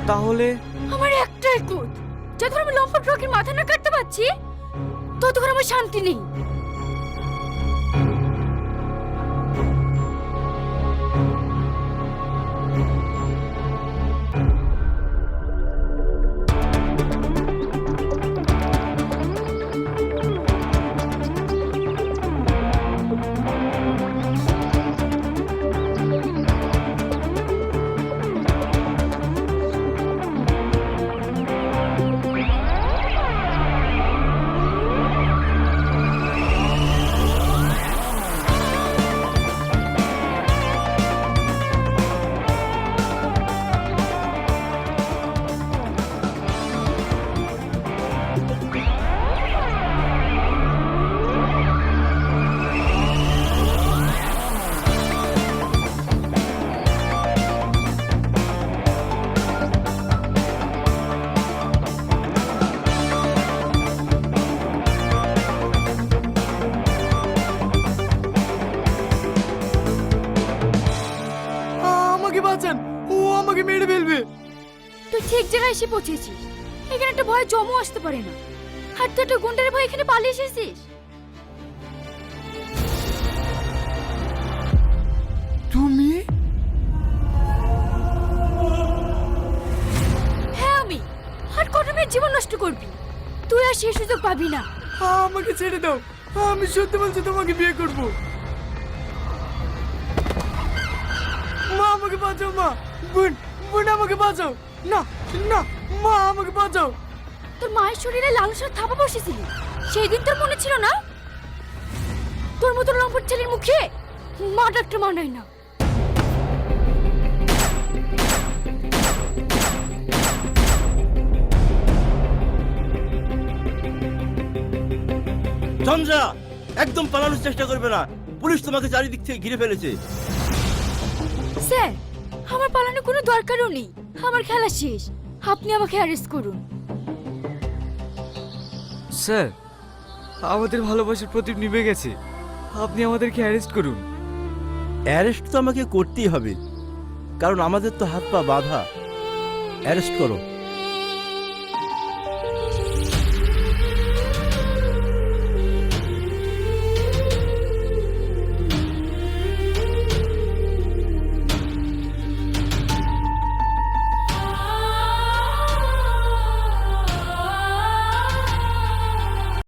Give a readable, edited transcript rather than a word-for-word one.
তাহলে আমার একটাই কুত, যতক্ষণ আমি লম্পট রকির মাথা না কাটতে পারছি ততক্ষণ আমার শান্তি নেই। আমাকে বাঁচান, ও আমাকে মেরে ফেলবে। তুই ঠিক জায়গায় এসে পৌঁছেছিস। এখানে একটা ভয় জমও আসতে পারে না। আর তুই একটা গুন্ডার ভয় এখানে পালিয়ে এসেছিস। তুমি? হ্যাঁ আমি। আর কত মেয়ের জীবন নষ্ট করবি? তুই আর সেই সুযোগ পাবি না। আমাকে ছেড়ে দাও, আমি সত্যি বলছি তোমাকে বিয়ে করব। মা আমাকে বাঁচাও, মা। বোন, বোন আমাকে বাঁচাও। না না, মা আমাকে বাঁচাও। তোর মায়ের শরীরে লালসার থাপা বসেছিলি, সেই দিন তোর মনে ছিল না? তোর মতো লম্পট ছেলের মুখে মা ডাক্তার মানায় না। চন্দ্রা, একদম পালানোর চেষ্টা করবে না, পুলিশ তোমাকে চারিদিক থেকে ঘিরে ফেলেছে। স্যার, আমার পালানোর কোনো দরকারও নেই। আমার খেলা শেষ। আপনি আমাকে অ্যারেস্ট করুন। স্যার, আমাদের ভালোবাসার প্রদীপ নিভে গেছে, আপনি আমাদেরকে অ্যারেস্ট করুন। অ্যারেস্ট তো আমাকে করতেই হবে, কারণ আমাদের তো হাত পা বাঁধা। অ্যারেস্ট করো।